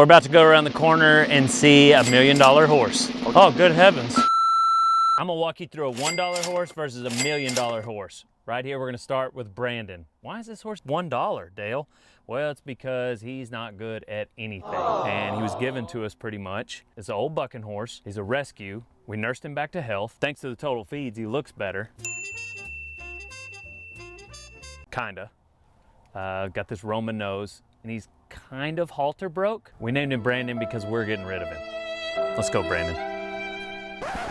We're about to go around the corner and see a $1 million horse. Oh, good heavens. I'm gonna walk you through a $1 horse versus a $1 million horse. Right here, we're gonna start with Brandon. Why is this horse $1, Dale? Well, it's because he's not good at anything. And he was given to us pretty much. It's an old bucking horse. He's a rescue. We nursed him back to health. Thanks to the total feeds, he looks better. Kinda. Got this Roman nose, and he's kind of halter broke. We named him Brandon because we're getting rid of him. Let's go, Brandon.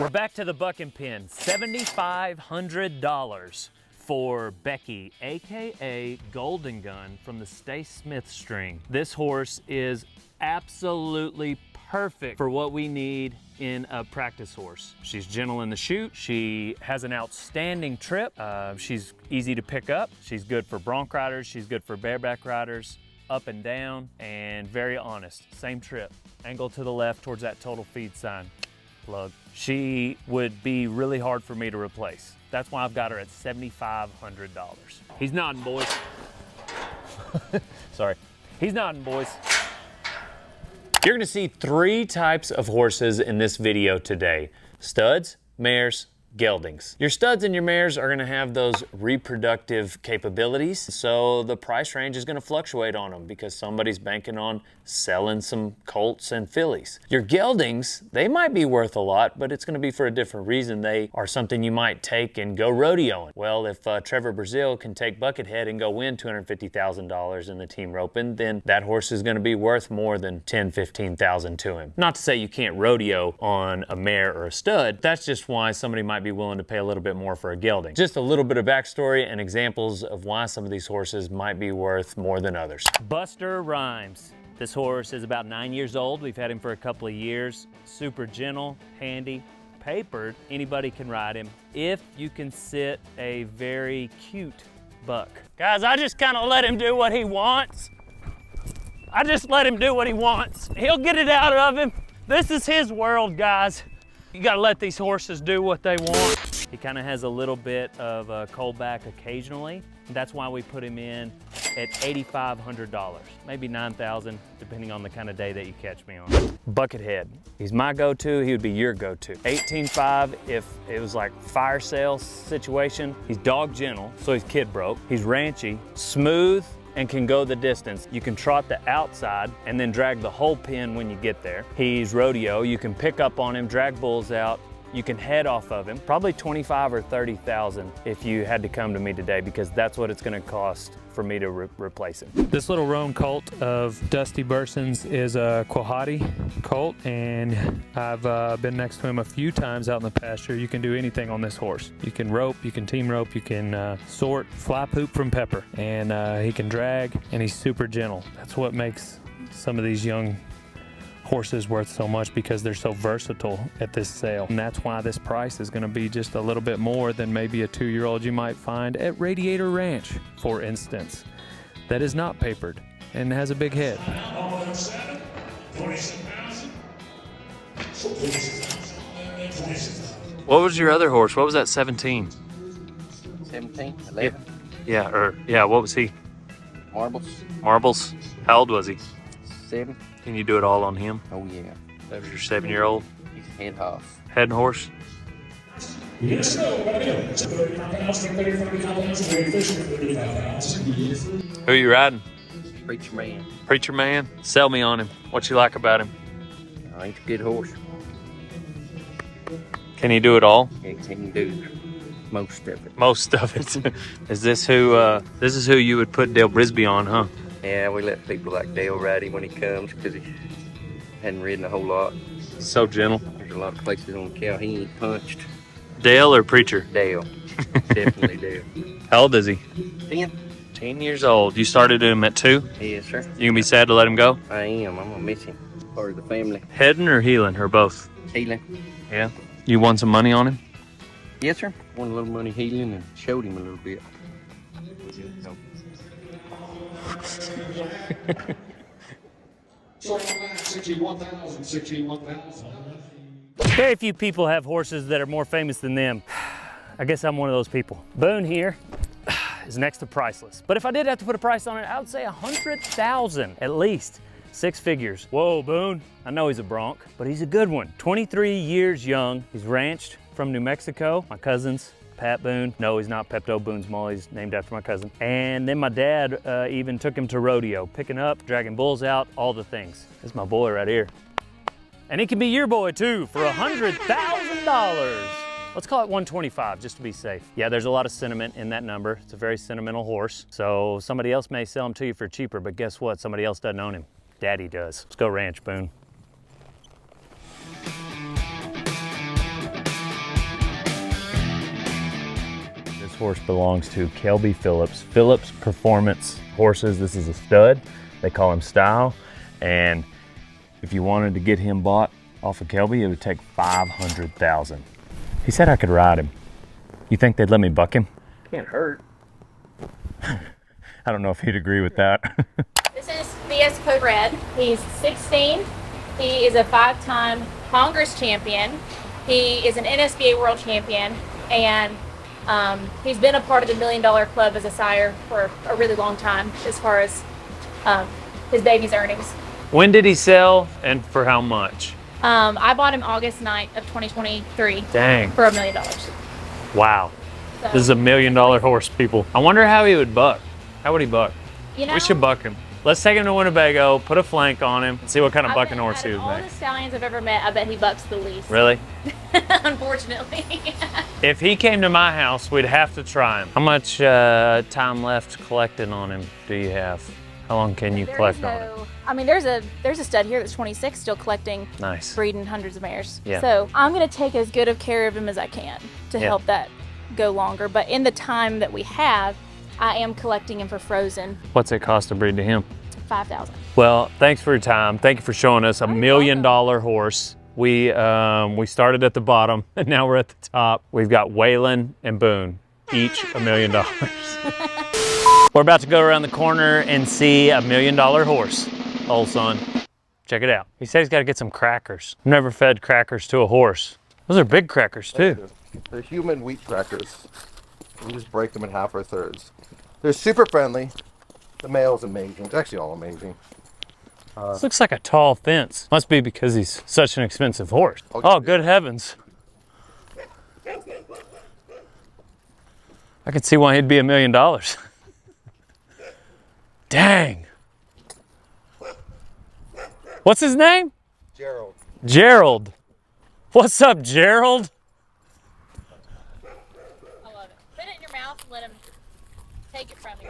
We're back to the bucking pen. $7,500 for Becky, AKA Golden Gun from the Stay Smith string. This horse is absolutely perfect for what we need in a practice horse. She's gentle in the chute. She has an outstanding trip. She's easy to pick up. She's good for bronc riders. She's good for bareback riders, up and down, and very honest. Same trip. Angle to the left towards that total feed sign. Plug. She would be really hard for me to replace. That's why I've got her at $7,500. He's nodding, boys. Sorry. He's nodding, boys. You're gonna see 3 types of horses in this video today. Studs, mares, geldings. Your studs and your mares are gonna have those reproductive capabilities, so the price range is gonna fluctuate on them because somebody's banking on selling some colts and fillies. Your geldings, they might be worth a lot, but it's gonna be for a different reason. They are something you might take and go rodeoing. Well, if Trevor Brazil can take Buckethead and go win $250,000 in the team roping, then that horse is gonna be worth more than $10,000, $15,000 to him. Not to say you can't rodeo on a mare or a stud, that's just why somebody might be willing to pay a little bit more for a gelding. Just a little bit of backstory and examples of why some of these horses might be worth more than others. Buster Rhymes. This horse is about 9 years old. We've had him for a couple of years. Super gentle, handy, papered. Anybody can ride him if you can sit a very cute buck. Guys, I just kind of let him do what he wants. I just let him do what he wants. He'll get it out of him. This is his world, guys. You gotta let these horses do what they want. He kind of has a little bit of a cold back occasionally. That's why we put him in at $8,500, maybe $9,000, depending on the kind of day that you catch me on. Buckethead, he's my go-to, he would be your go-to. 18.5 if it was like fire sale situation. He's dog gentle, so he's kid broke. He's ranchy, smooth, and can go the distance. You can trot the outside and then drag the whole pen when you get there. He's rodeo, you can pick up on him, drag bulls out, you can head off of him. Probably 25 or 30,000 if you had to come to me today, because that's what it's gonna cost for me to replace him. This little roan colt of Dusty Burson's is a Quahati colt, and I've been next to him a few times out in the pasture. You can do anything on this horse. You can rope, you can team rope, you can sort, fly poop from Pepper, and he can drag, and he's super gentle. That's what makes some of these young horses worth so much, because they're so versatile at this sale. And that's why this price is gonna be just a little bit more than maybe a 2-year-old you might find at Radiator Ranch, for instance, that is not papered and has a big head. What was your other horse? What was that, 17? 17, 11. Yeah, what was he? Marbles. Marbles? How old was he? 7. Can you do it all on him? Oh yeah. That was your 7-year-old? He's head horse. Head horse? Yes, Who are you riding? Preacher man. Preacher man? Sell me on him. What you like about him? He's a good horse. Can he do it all? He can do most of it. Most of it. Is this who you would put Dale Brisby on, huh? Yeah, we let people like Dale ride him when he comes, because he hadn't ridden a whole lot. So gentle. There's a lot of places on the cow he ain't punched. Dale or Preacher? Dale. Definitely Dale. How old is he? 10. 10 years old. You started him at 2? Yes, sir. You gonna be sad to let him go? I am. I'm gonna miss him. Part of the family. Heading or heeling, or both? Healing. Yeah. You won some money on him? Yes, sir. Won a little money healing and showed him a little bit. Very few people have horses that are more famous than them. I guess I'm one of those people. Boone here is next to priceless. But if I did have to put a price on it, I would say $100,000 at least. 6 figures. Whoa, Boone. I know he's a bronc, but he's a good one. 23 years young. He's ranched from New Mexico. My cousin's Pat Boone. No, he's not Pepto Boone's Mall. He's named after my cousin. And then my dad even took him to rodeo, picking up, dragging bulls out, all the things. This is my boy right here. And he can be your boy too for $100,000. Let's call it 125 just to be safe. Yeah, there's a lot of sentiment in that number. It's a very sentimental horse. So somebody else may sell him to you for cheaper, but guess what? Somebody else doesn't own him. Daddy does. Let's go ranch, Boone. This horse belongs to Kelby Phillips. Phillips Performance Horses. This is a stud. They call him Style. And if you wanted to get him bought off of Kelby, it would take $500,000. He said I could ride him. You think they'd let me buck him? Can't hurt. I don't know if he'd agree with that. This is BS Code Red. He's 16. He is a 5-time Congress champion. He is an NSBA world champion, and he's been a part of the $1 Million Club as a sire for a really long time as far as his baby's earnings. When did he sell and for how much? I bought him August 9th of 2023. Dang. For $1 million. Wow. So, This is a $1 million horse, people. I wonder how he would buck. How would he buck? you know, We should buck him. Let's take him to Winnebago, put a flank on him, and see what kind of I bucking bet horse he out of would all make. the stallions I've ever met, I bet he bucks the least. Really? Unfortunately. If he came to my house, we'd have to try him. How much time left collecting on him do you have? How long can you collect on him? I mean, there's a stud here that's 26 still collecting, Nice. breeding hundreds of mares. Yeah. So I'm gonna take as good of care of him as I can to Yeah. help that go longer. But in the time that we have, I am collecting him for frozen, What's it cost to breed to him? 5,000. Well, thanks for your time. Thank you for showing us a $1 million horse. We started at the bottom and now we're at the top. We've got Waylon and Boone, each $1 million. We're about to go around the corner and see a $1 million horse. Old son, check it out. He said he's got to get some crackers. I've never fed crackers to a horse. Those are big crackers too. They're human wheat crackers. We just break them in half or thirds. They're super friendly. The male's amazing. It's actually all amazing. This looks like a tall fence. Must be because he's such an expensive horse. Oh, good heavens. I could see why he'd be $1 million. Dang. What's his name? Gerald. Gerald. What's up, Gerald? I love it. Put it in your mouth and let him take it from you.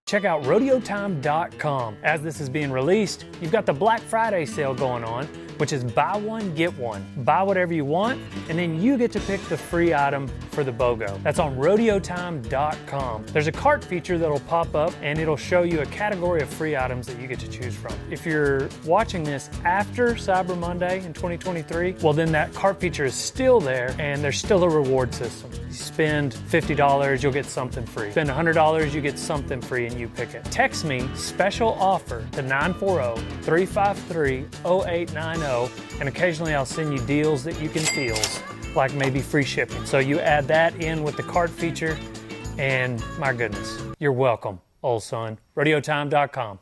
Check out rodeotime.com. As this is being released, you've got the Black Friday sale going on, which is buy one, get one. Buy whatever you want, and then you get to pick the free item for the BOGO. That's on rodeotime.com. There's a cart feature that'll pop up, and it'll show you a category of free items that you get to choose from. If you're watching this after Cyber Monday in 2023, well then that cart feature is still there, and there's still a reward system. You spend $50, you'll get something free. Spend $100, you get something free, and you pick it. Text me special offer to 940-353-0890, and occasionally I'll send you deals that you can feel, like maybe free shipping. So you add that in with the cart feature, and my goodness, you're welcome, old son. rodeotime.com.